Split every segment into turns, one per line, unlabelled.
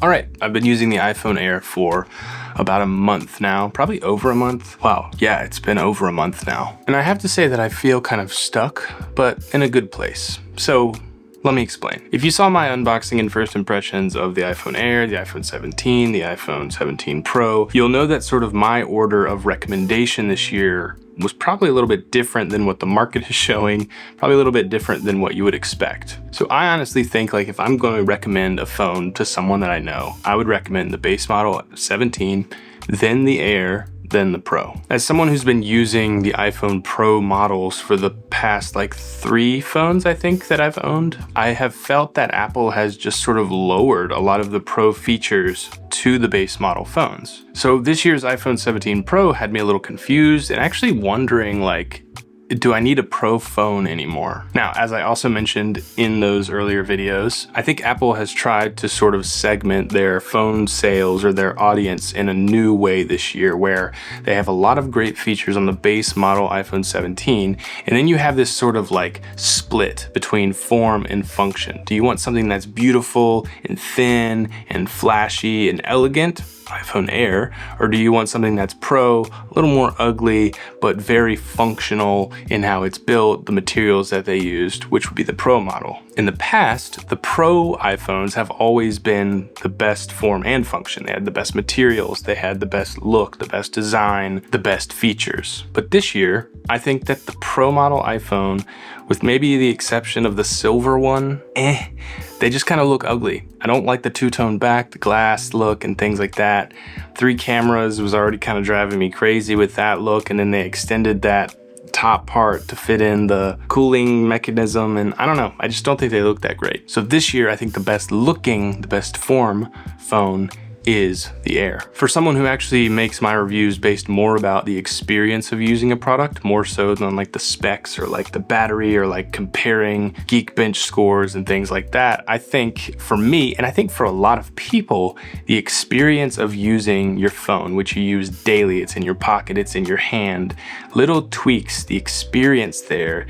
All right, I've been using the iPhone Air for about a month now, probably over a month. Wow, yeah, it's been over a month now. And I have to say that I feel kind of stuck, but in a good place. So let me explain. If you saw my unboxing and first impressions of the iPhone Air, the iPhone 17, the iPhone 17 Pro, you'll know that sort of my order of recommendation this year was probably a little bit different than what the market is showing, probably a little bit different than what you would expect. So I honestly think, like, if I'm going to recommend a phone to someone that I know, I would recommend the base model 17, then the Air, then the Pro. As someone who's been using the iPhone Pro models for the past like 3 phones I think that I've owned, I have felt that Apple has just sort of lowered a lot of the Pro features to the base model phones. So this year's iPhone 17 Pro had me a little confused and actually wondering, like, do I need a Pro phone anymore? Now, as I also mentioned in those earlier videos, I think Apple has tried to sort of segment their phone sales or their audience in a new way this year, where they have a lot of great features on the base model iPhone 17, and then you have this sort of like split between form and function. Do you want something that's beautiful and thin and flashy and elegant? iPhone Air, or do you want something that's Pro, a little more ugly, but very functional in how it's built, the materials that they used, which would be the Pro model. In the past, the Pro iPhones have always been the best form and function. They had the best materials, they had the best look, the best design, the best features. But this year, I think that the Pro model iPhone, with maybe the exception of the silver one, they just kind of look ugly. I don't like the two-tone back, the glass look, and things like that. 3 cameras was already kind of driving me crazy with that look, and then they extended that top part to fit in the cooling mechanism, and I don't know, I just don't think they look that great. So this year, I think the best looking, the best form phone is the Air. For someone who actually makes my reviews based more about the experience of using a product, more so than like the specs or like the battery or like comparing Geekbench scores and things like that, I think for me, and I think for a lot of people, the experience of using your phone, which you use daily, it's in your pocket, it's in your hand, little tweaks, the experience there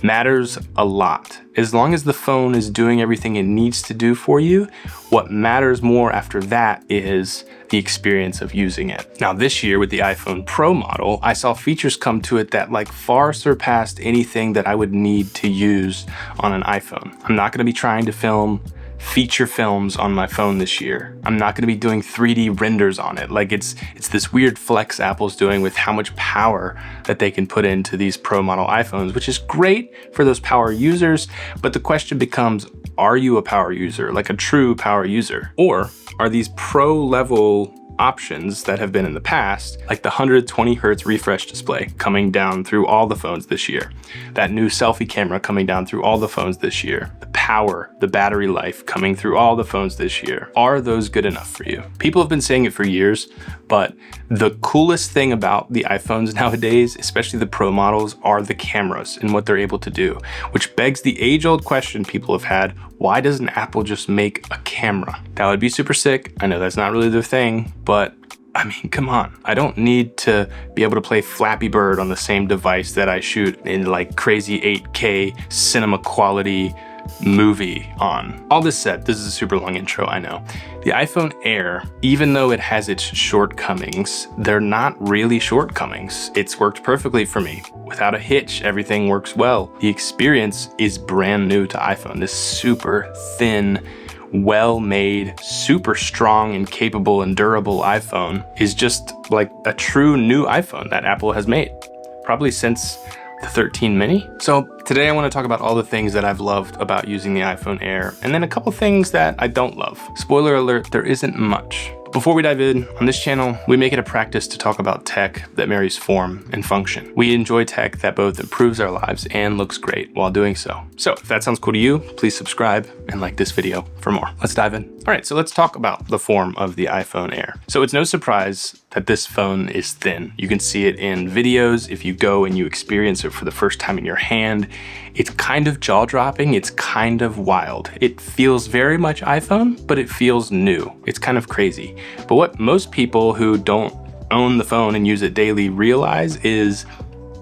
matters a lot. As long as the phone is doing everything it needs to do for you, what matters more after that is the experience of using it. Now this year with the iPhone Pro model, I saw features come to it that like far surpassed anything that I would need to use on an iPhone. I'm not gonna be trying to film feature films on my phone this year. I'm not gonna be doing 3D renders on it. Like it's this weird flex Apple's doing with how much power that they can put into these Pro model iPhones, which is great for those power users. But the question becomes, are you a power user, like a true power user? Or are these Pro level options that have been in the past, like the 120 Hertz refresh display coming down through all the phones this year, that new selfie camera coming down through all the phones this year, the power, the battery life coming through all the phones this year, are those good enough for you? People have been saying it for years, but the coolest thing about the iPhones nowadays, especially the Pro models, are the cameras and what they're able to do, which begs the age-old question people have had: why doesn't Apple just make a camera? That would be super sick. I know that's not really their thing, but I mean, come on. I don't need to be able to play Flappy Bird on the same device that I shoot in like crazy 8K cinema quality movie on. All this said, this is a super long intro, I know. The iPhone Air, even though it has its shortcomings, they're not really shortcomings. It's worked perfectly for me. Without a hitch, everything works well. The experience is brand new to iPhone. This super thin, well-made, super strong and capable and durable iPhone is just like a true new iPhone that Apple has made, probably since the 13 mini. So today I want to talk about all the things that I've loved about using the iPhone Air, and then a couple things that I don't love. Spoiler alert, there isn't much. Before we dive in, on this channel, we make it a practice to talk about tech that marries form and function. We enjoy tech that both improves our lives and looks great while doing so. So if that sounds cool to you, please subscribe and like this video for more. Let's dive in. All right, so let's talk about the form of the iPhone Air. So it's no surprise that this phone is thin. You can see it in videos. If you go and you experience it for the first time in your hand, it's kind of jaw-dropping, it's kind of wild. It feels very much iPhone, but it feels new. It's kind of crazy. But what most people who don't own the phone and use it daily realize is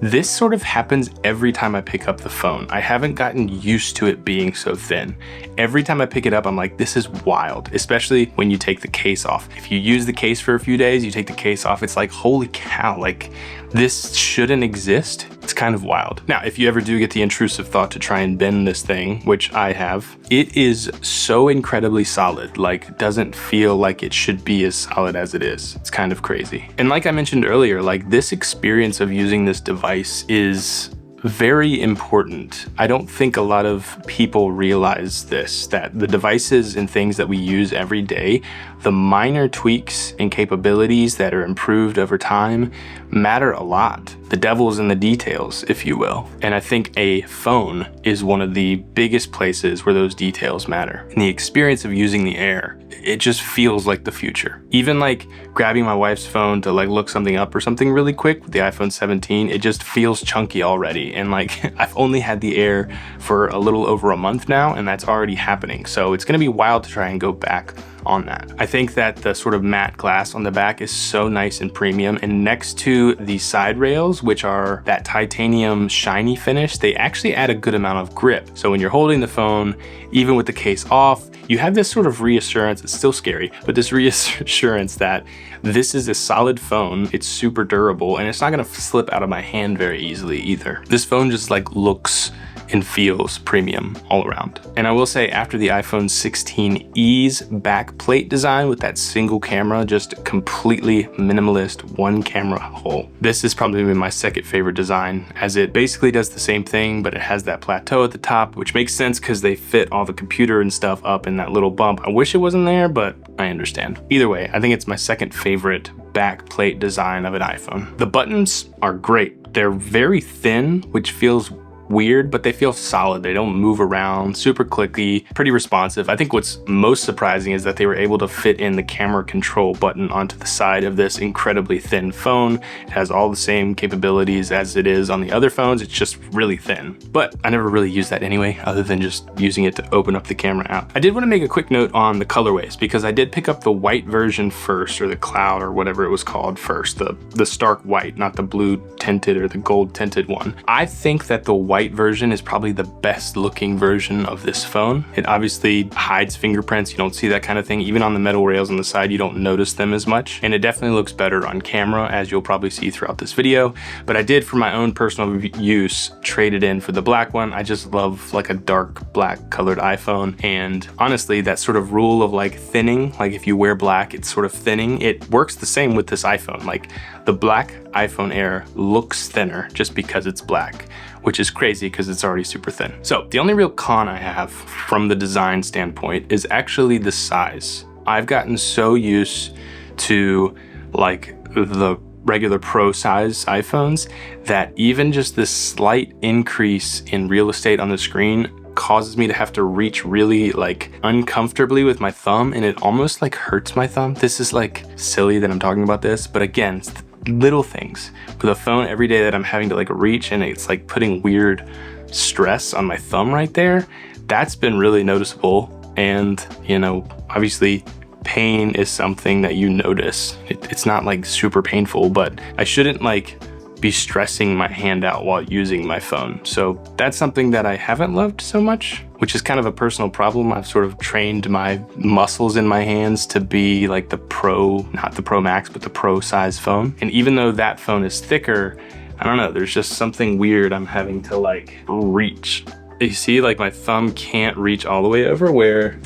This sort of happens every time I pick up the phone. I haven't gotten used to it being so thin. Every time I pick it up, I'm like, this is wild, especially when you take the case off. If you use the case for a few days, you take the case off, it's like, holy cow, like this shouldn't exist. It's kind of wild. Now, if you ever do get the intrusive thought to try and bend this thing, which I have, it is so incredibly solid, like doesn't feel like it should be as solid as it is. It's kind of crazy. And like I mentioned earlier, like this experience of using this device is very important. I don't think a lot of people realize this, that the devices and things that we use every day, the minor tweaks and capabilities that are improved over time matter a lot. The devil's in the details, if you will. And I think a phone is one of the biggest places where those details matter. And the experience of using the Air, it just feels like the future. Even like grabbing my wife's phone to like look something up or something really quick with the iPhone 17, it just feels chunky already. And like I've only had the Air for a little over a month now, and that's already happening. So it's gonna be wild to try and go back on that. I think that the sort of matte glass on the back is so nice and premium, and next to the side rails, which are that titanium shiny finish, they actually add a good amount of grip. So when you're holding the phone, even with the case off, you have this sort of reassurance, it's still scary, but this reassurance that this is a solid phone, it's super durable, and it's not gonna slip out of my hand very easily either. This phone just like looks and feels premium all around. And I will say, after the iPhone 16e's back plate design with that single camera, just completely minimalist one camera hole, this is probably my second favorite design, as it basically does the same thing, but it has that plateau at the top, which makes sense because they fit all the computer and stuff up in that little bump. I wish it wasn't there, but I understand. Either way, I think it's my second favorite back plate design of an iPhone. The buttons are great. They're very thin, which feels weird, but they feel solid. They don't move around, super clicky, pretty responsive. I think what's most surprising is that they were able to fit in the camera control button onto the side of this incredibly thin phone. It has all the same capabilities as it is on the other phones. It's just really thin. But I never really use that anyway, other than just using it to open up the camera app. I did want to make a quick note on the colorways, because I did pick up the white version first, or the cloud or whatever it was called first, the stark white, not the blue tinted or the gold tinted one. I think that the white version is probably the best looking version of this phone. It obviously hides fingerprints. You don't see that kind of thing. Even on the metal rails on the side, you don't notice them as much. And it definitely looks better on camera, as you'll probably see throughout this video. But I did, for my own personal use, trade it in for the black one. I just love like a dark black colored iPhone. And honestly, that sort of rule of like thinning, like if you wear black, it's sort of thinning. It works the same with this iPhone. Like the black iPhone Air looks thinner just because it's black, which is crazy because it's already super thin. So the only real con I have from the design standpoint is actually the size. I've gotten so used to like the regular pro size iPhones that even just this slight increase in real estate on the screen causes me to have to reach really like uncomfortably with my thumb, and it almost like hurts my thumb. This is like silly that I'm talking about this, but again, it's little things with a phone every day that I'm having to like reach, and it's like putting weird stress on my thumb right there. That's been really noticeable. And you know, obviously pain is something that you notice. It's not like super painful, but I shouldn't like be stressing my hand out while using my phone. So that's something that I haven't loved so much, which is kind of a personal problem. I've sort of trained my muscles in my hands to be like the Pro, not the Pro Max, but the Pro size phone. And even though that phone is thicker, I don't know, there's just something weird I'm having to like reach. You see, like my thumb can't reach all the way over, where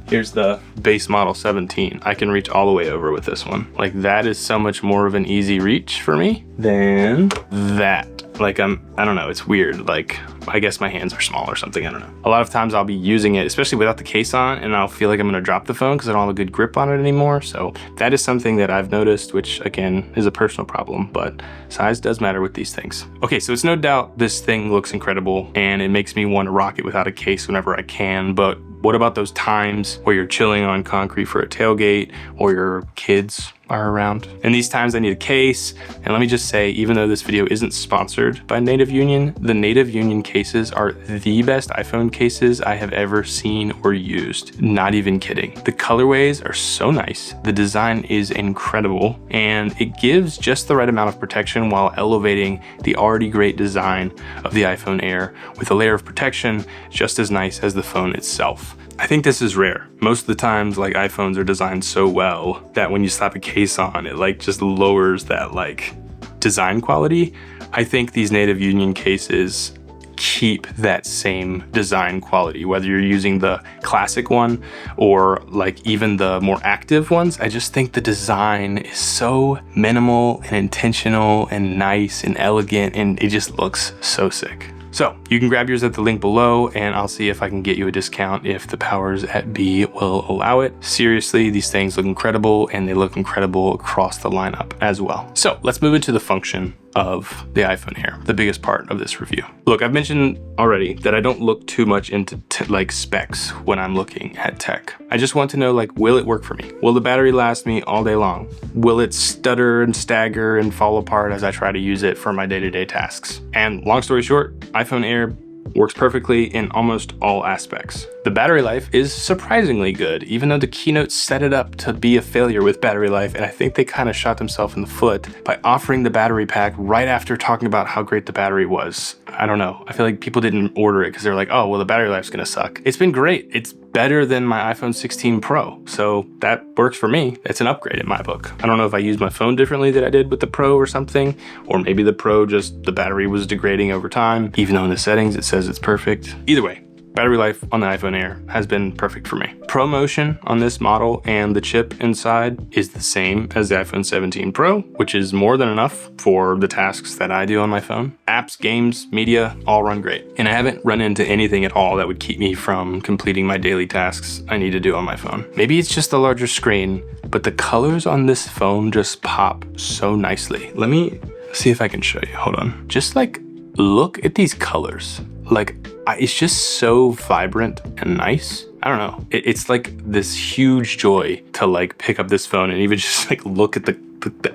here's the base model 17. I can reach all the way over with this one. Like that is so much more of an easy reach for me than that. Like I don't know, it's weird. Like I guess my hands are small or something, I don't know. A lot of times I'll be using it, especially without the case on, and I'll feel like I'm gonna drop the phone because I don't have a good grip on it anymore. So that is something that I've noticed, which again is a personal problem, but size does matter with these things. Okay, so it's no doubt this thing looks incredible and it makes me want to rock it without a case whenever I can, but what about those times where you're chilling on concrete for a tailgate, or your kids are around. In these times I need a case, and let me just say, even though this video isn't sponsored by Native Union, the Native Union cases are the best iPhone cases I have ever seen or used. Not even kidding. The colorways are so nice, the design is incredible, and it gives just the right amount of protection while elevating the already great design of the iPhone Air with a layer of protection just as nice as the phone itself. I think this is rare. Most of the times, like, iPhones are designed so well that when you slap a case on, it like just lowers that like design quality. I think these Native Union cases keep that same design quality, whether you're using the classic one or like even the more active ones. I just think the design is so minimal and intentional and nice and elegant, and it just looks so sick. So you can grab yours at the link below, and I'll see if I can get you a discount if the powers at be will allow it. Seriously, these things look incredible, and they look incredible across the lineup as well. So let's move into the function of the iPhone Air, the biggest part of this review. Look, I've mentioned already that I don't look too much into like specs when I'm looking at tech. I just want to know, like, will it work for me? Will the battery last me all day long? Will it stutter and stagger and fall apart as I try to use it for my day-to-day tasks? And long story short, iPhone Air works perfectly in almost all aspects. The battery life is surprisingly good, even though the keynote set it up to be a failure with battery life, and I think they kind of shot themselves in the foot by offering the battery pack right after talking about how great the battery was. I don't know. I feel like people didn't order it because they're like, oh, well, the battery life's gonna suck. It's been great. It's better than my iPhone 16 Pro, so that works for me. It's an upgrade in my book. I don't know if I used my phone differently than I did with the Pro or something, or maybe the Pro just, the battery was degrading over time, even though in the settings it says it's perfect. Either way, battery life on the iPhone Air has been perfect for me. ProMotion on this model and the chip inside is the same as the iPhone 17 Pro, which is more than enough for the tasks that I do on my phone. Apps, games, media, all run great. And I haven't run into anything at all that would keep me from completing my daily tasks I need to do on my phone. Maybe it's just the larger screen, but the colors on this phone just pop so nicely. Let me see if I can show you, hold on. Just like, look at these colors. Like, it's just so vibrant and nice. I don't know. It's like this huge joy to like pick up this phone and even just like look at the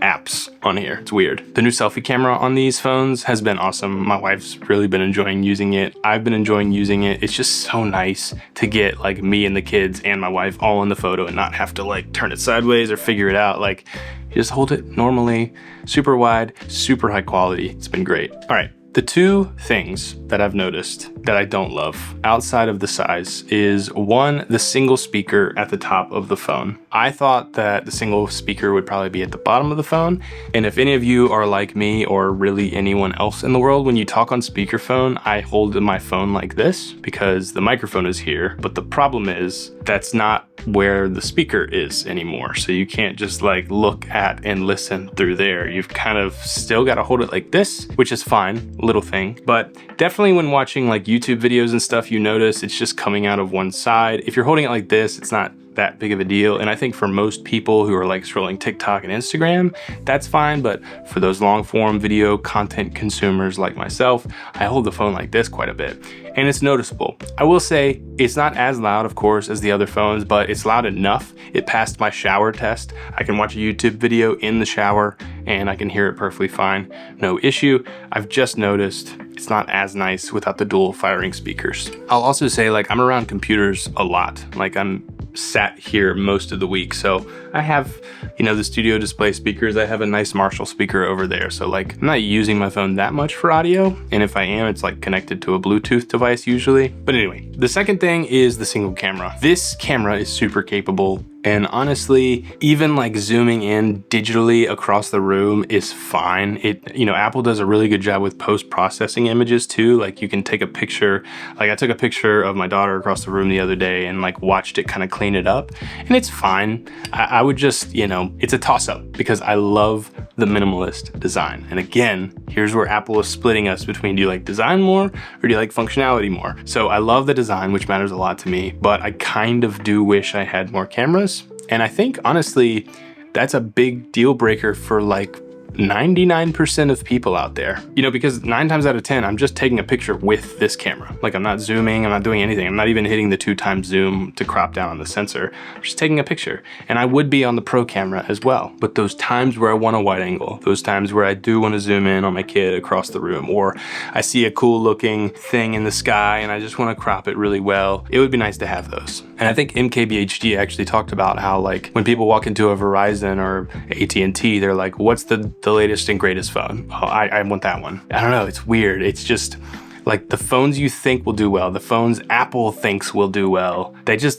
apps on here. It's weird. The new selfie camera on these phones has been awesome. My wife's really been enjoying using it. I've been enjoying using it. It's just so nice to get like me and the kids and my wife all in the photo and not have to like turn it sideways or figure it out. Like, you just hold it normally, super wide, super high quality. It's been great. All right. The two things that I've noticed that I don't love outside of the size is, one, the single speaker at the top of the phone. I thought that the single speaker would probably be at the bottom of the phone. And if any of you are like me, or really anyone else in the world, when you talk on speakerphone, I hold my phone like this because the microphone is here. But the problem is that's not where the speaker is anymore. So you can't just like look at and listen through there. You've kind of still got to hold it like this, which is fine, little thing. But definitely when watching like YouTube videos and stuff, you notice it's just coming out of one side. If you're holding it like this, it's not that big of a deal. And I think for most people who are like scrolling TikTok and Instagram, that's fine. But for those long form video content consumers like myself, I hold the phone like this quite a bit. And it's noticeable. I will say it's not as loud, of course, as the other phones, but it's loud enough. It passed my shower test. I can watch a YouTube video in the shower and I can hear it perfectly fine. No issue. I've just noticed it's not as nice without the dual firing speakers. I'll also say, like, I'm around computers a lot. Like, I'm sat here most of the week. So I have, you know, the studio display speakers. I have a nice Marshall speaker over there. So like, I'm not using my phone that much for audio. And if I am, it's like connected to a Bluetooth device usually. But anyway, the second thing is the single camera. This camera is super capable. And honestly, even like zooming in digitally across the room is fine. You know, Apple does a really good job with post-processing images too. Like you can take a picture, like I took a picture of my daughter across the room the other day and like watched it kind of clean it up, and it's fine. I would just, you know, it's a toss-up because I love the minimalist design. And again, here's where Apple is splitting us between, do you like design more or do you like functionality more? So I love the design, which matters a lot to me, but I kind of do wish I had more cameras. And I think honestly, that's a big deal breaker for like 99% of people out there. You know, because 9 times out of 10, I'm just taking a picture with this camera. Like, I'm not zooming, I'm not doing anything. I'm not even hitting the 2x zoom to crop down on the sensor. I'm just taking a picture. And I would be on the pro camera as well. But those times where I want a wide angle, those times where I do want to zoom in on my kid across the room, or I see a cool looking thing in the sky and I just want to crop it really well, it would be nice to have those. And I think MKBHD actually talked about how, like, when people walk into a Verizon or AT&T, they're like, what's the latest and greatest phone? Oh, I want that one. I don't know, it's weird. It's just like the phones you think will do well, the phones Apple thinks will do well,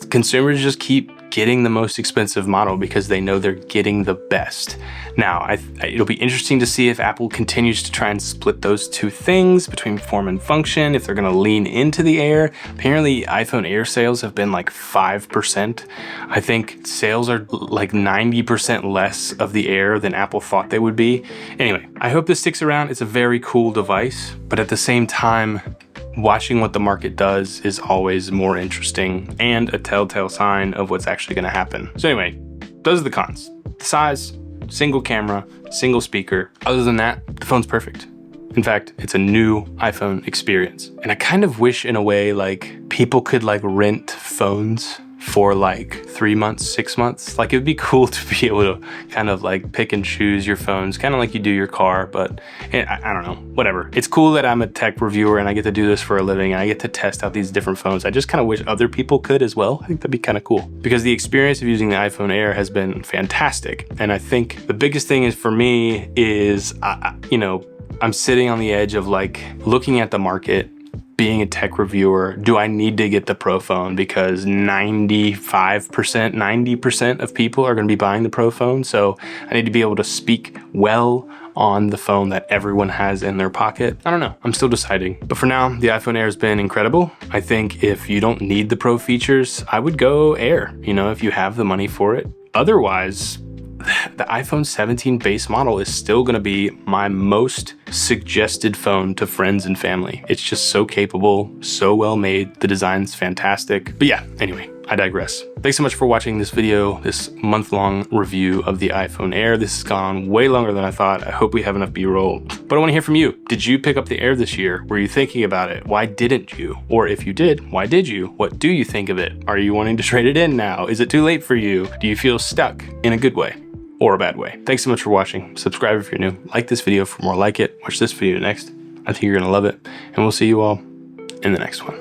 consumers just keep getting the most expensive model because they know they're getting the best. Now, it'll be interesting to see if Apple continues to try and split those two things between form and function, if they're gonna lean into the Air. Apparently, iPhone Air sales have been like 5%. I think sales are like 90% less of the Air than Apple thought they would be. Anyway, I hope this sticks around. It's a very cool device, but at the same time, watching what the market does is always more interesting and a telltale sign of what's actually going to happen. So anyway, those are the cons. The size, single camera, single speaker. Other than that, the phone's perfect. In fact, it's a new iPhone experience. And I kind of wish in a way like people could like rent phones for like 3 months, 6 months. Like, it would be cool to be able to kind of like pick and choose your phones, kind of like you do your car, but I don't know, whatever. It's cool that I'm a tech reviewer and I get to do this for a living and I get to test out these different phones. I just kind of wish other people could as well. I think that'd be kind of cool because the experience of using the iPhone Air has been fantastic. And I think the biggest thing is for me is, you know, I'm sitting on the edge of like looking at the market, being a tech reviewer. Do I need to get the Pro phone because 90% of people are going to be buying the Pro phone? So I need to be able to speak well on the phone that everyone has in their pocket. I don't know. I'm still deciding. But for now, the iPhone Air has been incredible. I think if you don't need the Pro features, I would go Air, you know, if you have the money for it. Otherwise, the iPhone 17 base model is still going to be my most suggested phone to friends and family. It's just so capable, so well made. The design's fantastic. But yeah, anyway, I digress. Thanks so much for watching this video, this month-long review of the iPhone Air. This has gone on way longer than I thought. I hope we have enough B-roll. But I want to hear from you. Did you pick up the Air this year? Were you thinking about it? Why didn't you? Or if you did, why did you? What do you think of it? Are you wanting to trade it in now? Is it too late for you? Do you feel stuck in a good way or a bad way? Thanks so much for watching. Subscribe if you're new. Like this video for more like it. Watch this video next. I think you're gonna love it. And we'll see you all in the next one.